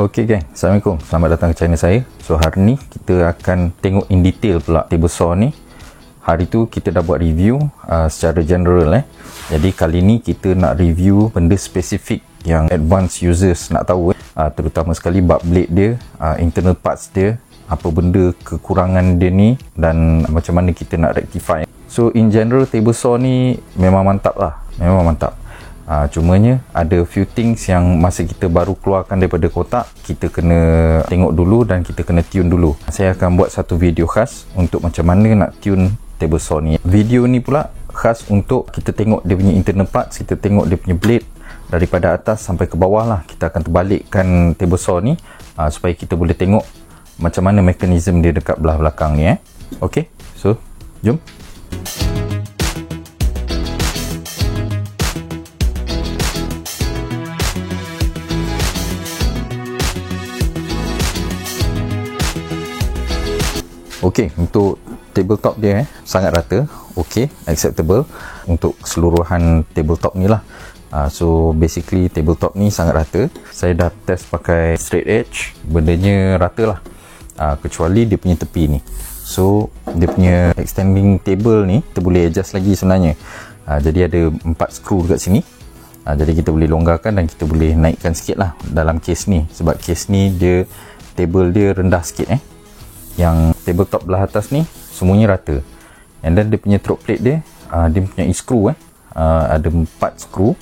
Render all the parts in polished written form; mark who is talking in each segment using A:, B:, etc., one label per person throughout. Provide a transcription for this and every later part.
A: Okey geng, Assalamualaikum. Selamat datang ke channel saya. So hari ni kita akan tengok in detail pula table saw ni. Hari tu kita dah buat review secara general Jadi kali ni kita nak review benda spesifik yang advanced users nak tahu terutama sekali bab blade dia, internal parts dia, apa benda kekurangan dia ni dan macam mana kita nak rectify. So in general table saw ni memang mantap lah, memang mantap. Cumanya ada few things yang masa kita baru keluarkan daripada kotak, kita kena tengok dulu dan kita kena tune dulu. Saya akan buat satu video khas untuk macam mana nak tune table saw ni. Video ni pula khas untuk kita tengok dia punya internal parts, kita tengok dia punya blade daripada atas sampai ke bawah lah. Kita akan terbalikkan table saw ni supaya kita boleh tengok macam mana mekanisme dia dekat belah belakang ni. Ok, so jom. Okey, untuk tabletop dia sangat rata, okey, acceptable untuk keseluruhan tabletop ni lah. So basically tabletop ni sangat rata. Saya dah test pakai straight edge, bendanya rata lah, kecuali dia punya tepi ni. So dia punya extending table ni kita boleh adjust lagi sebenarnya. Jadi ada 4 skru dekat sini. Jadi kita boleh longgarkan dan kita boleh naikkan sikit lah dalam case ni, sebab case ni dia table dia rendah sikit Yang tabletop belah atas ni semuanya rata. And then dia punya throat plate dia, dia punya skru ada 4 skru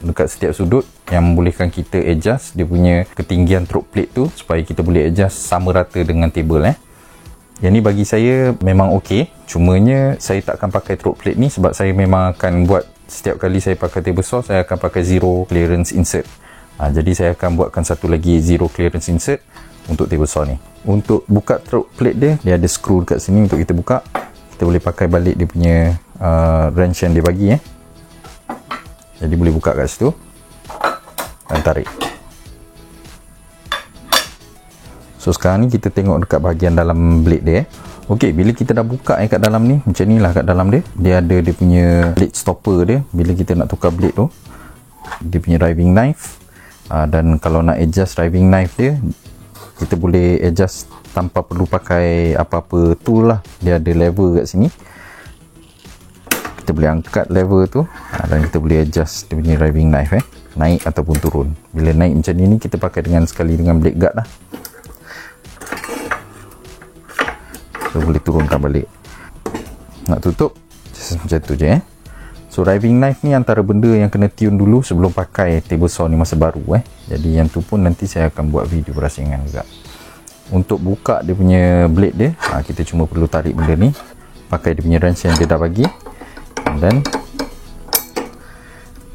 A: dekat setiap sudut yang membolehkan kita adjust dia punya ketinggian throat plate tu supaya kita boleh adjust sama rata dengan table Yang ni bagi saya memang okey. Cumanya saya tak akan pakai throat plate ni sebab saya memang akan buat, setiap kali saya pakai table saw saya akan pakai zero clearance insert. Jadi saya akan buatkan satu lagi zero clearance insert untuk table saw ni. Untuk buka throat plate dia ada skru dekat sini untuk kita buka. Kita boleh pakai balik dia punya wrench yang dia bagi Jadi boleh buka kat situ dan tarik. So sekarang ni kita tengok dekat bahagian dalam blade dia Okey, bila kita dah buka kat dalam ni, macam ni lah kat dalam dia. Dia ada dia punya blade stopper dia bila kita nak tukar blade tu. Dia punya driving knife. Dan kalau nak adjust driving knife dia, kita boleh adjust tanpa perlu pakai apa-apa tool lah. Dia ada lever kat sini, kita boleh angkat lever tu dan kita boleh adjust dia punya driving knife naik ataupun turun. Bila naik macam ni kita pakai dengan sekali dengan blade guard lah. So boleh turunkan balik. Nak tutup macam tu je So driving knife ni antara benda yang kena tune dulu sebelum pakai table saw ni masa baru Jadi yang tu pun nanti saya akan buat video berasingan juga. Untuk buka dia punya blade dia, kita cuma perlu tarik benda ni, pakai dia punya wrench yang dia dah bagi, dan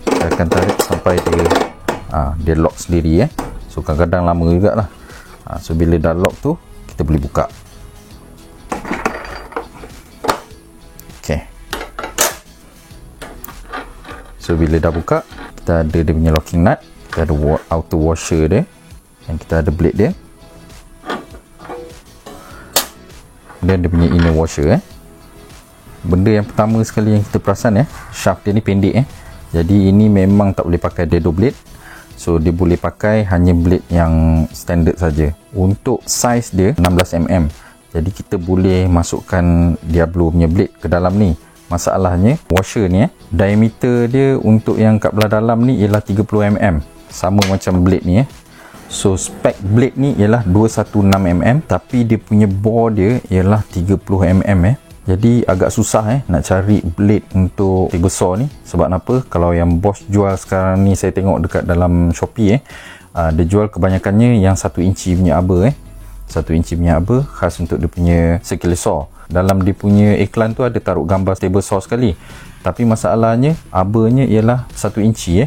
A: saya akan tarik sampai dia lock sendiri So kadang-kadang lama jugalah. So bila dah lock tu kita boleh buka. So bila dah buka, kita ada dia punya locking nut, kita ada outer washer dia, dan kita ada blade dia, dan dia punya inner washer Benda yang pertama sekali yang kita perasan shaft dia ni pendek Jadi ini memang tak boleh pakai dado blade. So dia boleh pakai hanya blade yang standard saja. Untuk size dia 16mm. Jadi kita boleh masukkan Diablo punya blade ke dalam ni. Masalahnya washer ni diameter dia untuk yang kat belah dalam ni ialah 30mm, sama macam blade ni So spec blade ni ialah 216mm, tapi dia punya bore dia ialah 30mm Jadi agak susah nak cari blade untuk table saw ni. Sebab apa? Kalau yang Bosch jual sekarang ni, saya tengok dekat dalam Shopee dia jual kebanyakannya yang 1 inci punya arbor 1 inci punya arbor khas untuk dia punya circular saw. Dalam dia punya iklan tu ada taruh gambar table saw sekali, tapi masalahnya arbornya ialah 1 inci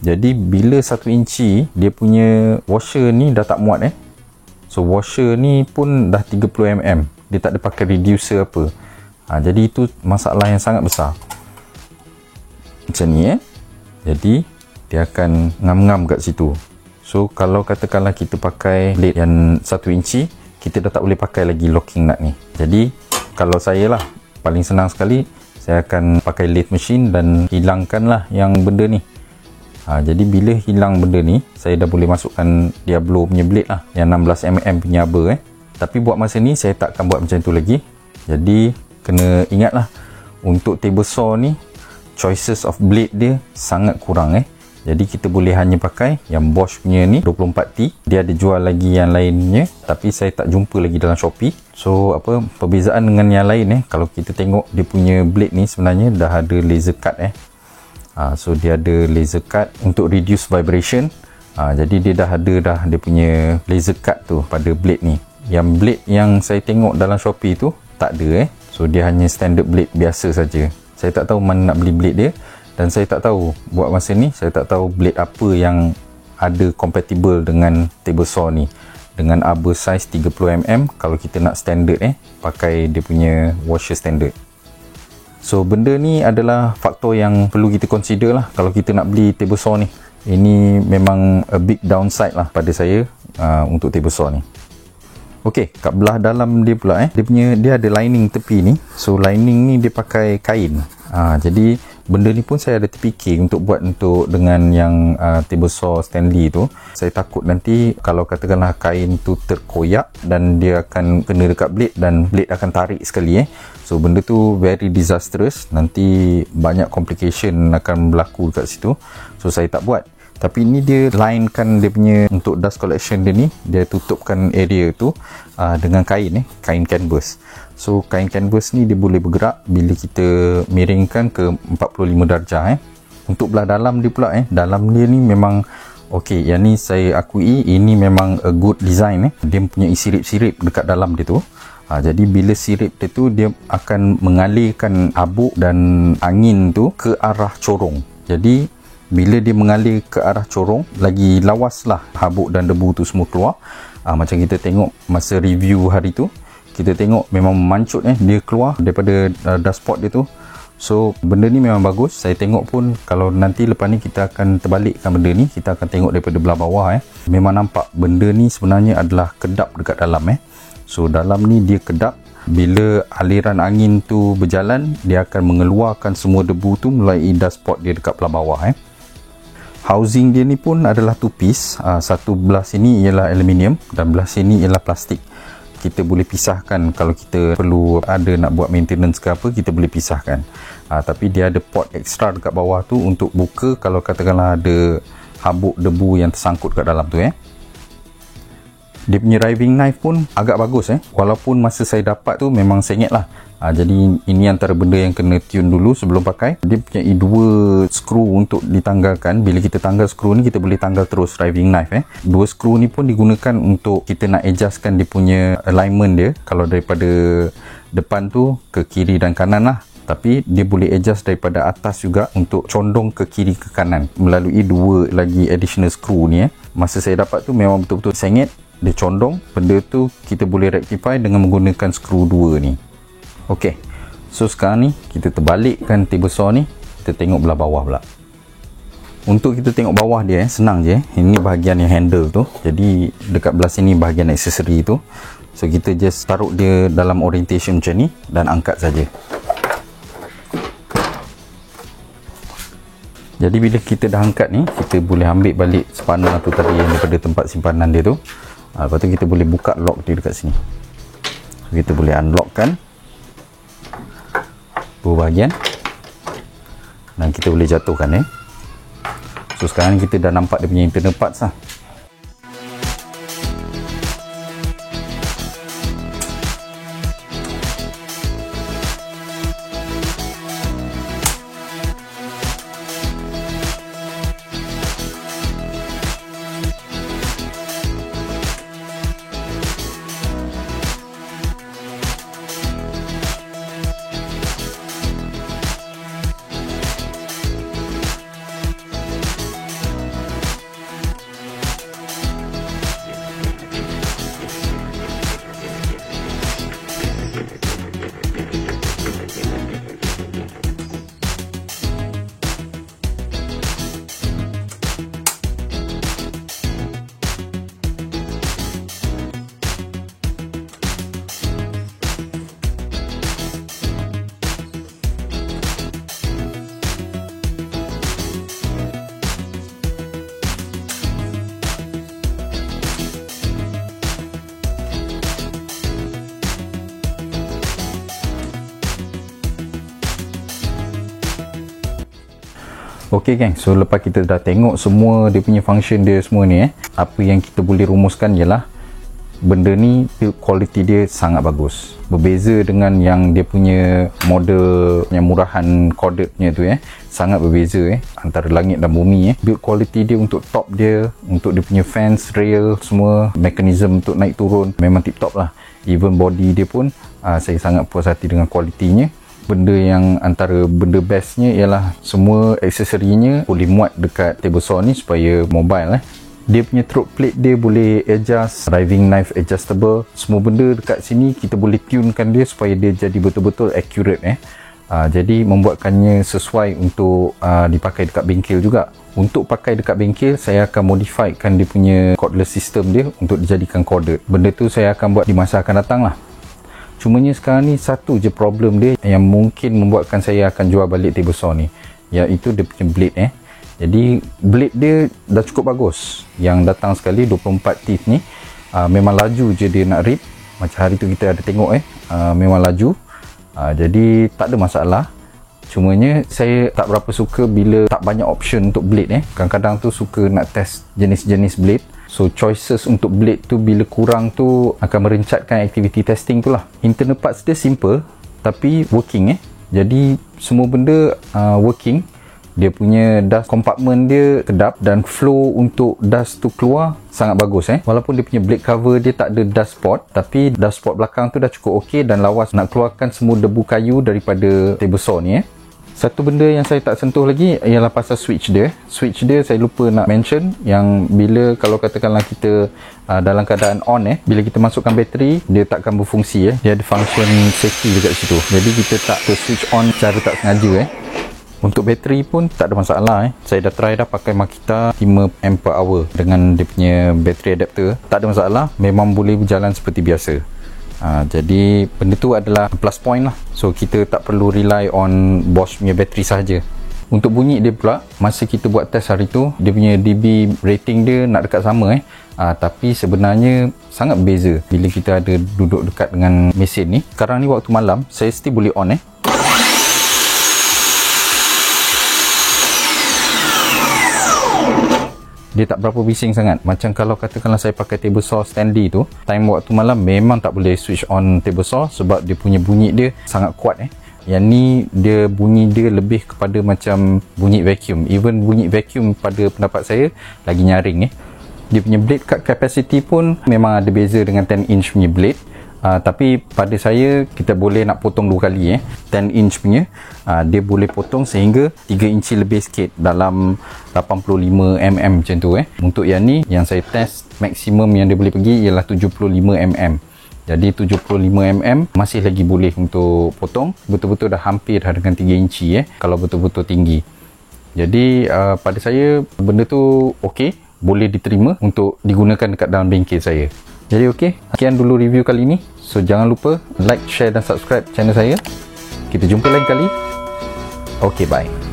A: Jadi bila 1 inci dia punya washer ni dah tak muat So washer ni pun dah 30mm, dia tak ada pakai reducer apa. Jadi itu masalah yang sangat besar macam ni Jadi dia akan ngam-ngam kat situ. So kalau katakanlah kita pakai blade yang 1 inci, kita dah tak boleh pakai lagi locking nut ni. Jadi kalau saya lah, paling senang sekali saya akan pakai lathe machine dan hilangkanlah yang benda ni. Jadi bila hilang benda ni, saya dah boleh masukkan Diablo punya blade lah, yang 16mm punya rubber Tapi buat masa ni saya tak akan buat macam tu lagi. Jadi kena ingat lah, untuk table saw ni choices of blade dia sangat kurang Jadi kita boleh hanya pakai yang Bosch punya ni 24T. Dia ada jual lagi yang lainnya, tapi saya tak jumpa lagi dalam Shopee. So perbezaan dengan yang lain kalau kita tengok dia punya blade ni sebenarnya dah ada laser cut So dia ada laser cut untuk reduce vibration. Jadi dia dah ada dia punya laser cut tu pada blade ni. Yang blade yang saya tengok dalam Shopee tu tak ada So dia hanya standard blade biasa saja. Saya tak tahu mana nak beli blade dia, dan saya tak tahu buat masa ni, saya tak tahu blade apa yang ada compatible dengan table saw ni, dengan arbor size 30mm kalau kita nak standard pakai dia punya washer standard. So benda ni adalah faktor yang perlu kita consider lah kalau kita nak beli table saw ni. Ini memang a big downside lah pada saya untuk table saw ni. Okey, kat belah dalam dia pula dia ada lining tepi ni. So lining ni dia pakai kain. Jadi benda ni pun saya ada terfikir untuk buat untuk dengan yang table saw Stanley tu. Saya takut nanti kalau katakanlah kain tu terkoyak dan dia akan kena dekat blade dan blade akan tarik sekali So benda tu very disastrous. Nanti banyak complication akan berlaku dekat situ. So saya tak buat. Tapi ini dia linekan dia punya untuk dust collection dia ni, dia tutupkan area tu dengan kain kain canvas. So kain canvas ni dia boleh bergerak bila kita miringkan ke 45 darjah Untuk belah dalam dia pula dalam dia ni memang okey, yang ni saya akui ini memang a good design Dia punya sirip-sirip dekat dalam dia tu. Jadi bila sirip dia tu, dia akan mengalirkan habuk dan angin tu ke arah corong. Jadi bila dia mengalir ke arah corong, lagi lawas lah habuk dan debu tu semua keluar. Macam kita tengok masa review hari tu, kita tengok memang mancut dia keluar daripada dust pot dia tu. So benda ni memang bagus. Saya tengok pun kalau nanti lepas ni kita akan terbalikkan benda ni, kita akan tengok daripada belah bawah memang nampak benda ni sebenarnya adalah kedap dekat dalam So dalam ni dia kedap. Bila aliran angin tu berjalan, dia akan mengeluarkan semua debu tu melalui dust pot dia dekat belah bawah Housing dia ni pun adalah two piece. Satu belah sini ialah aluminium dan belah sini ialah plastik. Kita boleh pisahkan kalau kita perlu ada nak buat maintenance ke apa, kita boleh pisahkan. Tapi dia ada pot extra dekat bawah tu untuk buka kalau katakanlah ada habuk debu yang tersangkut kat dalam tu Dia punya riving knife pun agak bagus Walaupun masa saya dapat tu memang sengit lah. Jadi ini antara benda yang kena tune dulu sebelum pakai. Dia punya dua skru untuk ditanggalkan. Bila kita tanggal skru ni, kita boleh tanggal terus riving knife Dua skru ni pun digunakan untuk kita nak adjustkan dia punya alignment dia. Kalau daripada depan tu ke kiri dan kanan lah. Tapi dia boleh adjust daripada atas juga untuk condong ke kiri ke kanan melalui dua lagi additional skru ni Masa saya dapat tu memang betul-betul sengit. Dia condong. Benda tu kita boleh rectify dengan menggunakan skru dua ni. Okey, so sekarang ni kita terbalikkan table saw ni, kita tengok belah bawah pula. Untuk kita tengok bawah dia senang je. Ini bahagian yang handle tu. Jadi dekat belah sini bahagian aksesori tu. So kita just taruh dia dalam orientation macam ni dan angkat saja. Jadi bila kita dah angkat ni, kita boleh ambil balik spanner tu tadi yang daripada tempat simpanan dia tu. Lepas tu kita boleh buka lock dia dekat sini. So, kita boleh unlockkan bahagian dan kita boleh jatuhkan So sekarang kita dah nampak dia punya internal parts lah. Ok geng, so lepas kita dah tengok semua dia punya function dia semua ni apa yang kita boleh rumuskan ialah benda ni build quality dia sangat bagus, berbeza dengan yang dia punya model yang murahan corded punya tu sangat berbeza antara langit dan bumi build quality dia untuk top dia, untuk dia punya fans, rail semua, mekanisme untuk naik turun memang tip top lah. Even body dia pun saya sangat puas hati dengan kualitinya. Benda yang antara benda bestnya ialah semua aksesorinya boleh muat dekat table saw ni supaya mobile dia punya throat plate dia boleh adjust, driving knife adjustable, semua benda dekat sini kita boleh tunekan dia supaya dia jadi betul-betul accurate jadi membuatkannya sesuai untuk dipakai dekat bengkel juga. Untuk pakai dekat bengkel saya akan modifykan dia punya cordless system dia untuk dijadikan corded. Benda tu saya akan buat di masa akan datang lah. Cumanya sekarang ni satu je problem dia yang mungkin membuatkan saya akan jual balik table saw ni, iaitu dia punya blade Jadi blade dia dah cukup bagus. Yang datang sekali 24 teeth ni memang laju je dia nak rip. Macam hari tu kita ada tengok memang laju. Jadi tak ada masalah. Cumanya saya tak berapa suka bila tak banyak option untuk blade Kadang-kadang tu suka nak test jenis-jenis blade. So choices untuk blade tu bila kurang tu akan merencatkan aktiviti testing tu lah. Internal parts dia simple tapi working Jadi semua benda working. Dia punya dust compartment dia kedap dan flow untuk dust tu keluar sangat bagus Walaupun dia punya blade cover dia tak ada dust spot, tapi dust spot belakang tu dah cukup okey dan lawas nak keluarkan semua debu kayu daripada table saw ni Satu benda yang saya tak sentuh lagi ialah pasal switch dia. Switch dia saya lupa nak mention yang bila kalau katakanlah kita dalam keadaan on bila kita masukkan bateri dia takkan berfungsi Dia ada function safety dekat situ. Jadi kita tak switch on secara tak sengaja Untuk bateri pun tak ada masalah Saya dah try dah pakai Makita 5 ampere per hour dengan dia punya battery adapter. Tak ada masalah, memang boleh berjalan seperti biasa. Jadi benda tu adalah plus point lah. So kita tak perlu rely on Bosch punya bateri sahaja. Untuk bunyi dia pula, masa kita buat test hari tu, dia punya dB rating dia nak dekat sama tapi sebenarnya sangat berbeza bila kita ada duduk dekat dengan mesin ni. Sekarang ni waktu malam, saya still boleh on dia tak berapa bising sangat. Macam kalau katakanlah saya pakai table saw standy tu, time waktu malam memang tak boleh switch on table saw sebab dia punya bunyi dia sangat kuat Yang ni dia bunyi dia lebih kepada macam bunyi vacuum. Even bunyi vacuum pada pendapat saya lagi nyaring Dia punya blade cut capacity pun memang ada beza dengan 10 inch punya blade. Tapi pada saya kita boleh nak potong 2 kali 10 inch punya dia boleh potong sehingga 3 inci lebih sikit dalam 85 mm macam tu Untuk yang ni yang saya test maksimum yang dia boleh pergi ialah 75 mm. Jadi 75 mm masih lagi boleh untuk potong, betul-betul dah hampir dah dengan 3 inci kalau betul-betul tinggi. Jadi pada saya benda tu okey, boleh diterima untuk digunakan dekat dalam bengkel saya. Jadi okey, sekian dulu review kali ni. So jangan lupa like, share dan subscribe channel saya. Kita jumpa lain kali. Okey, bye.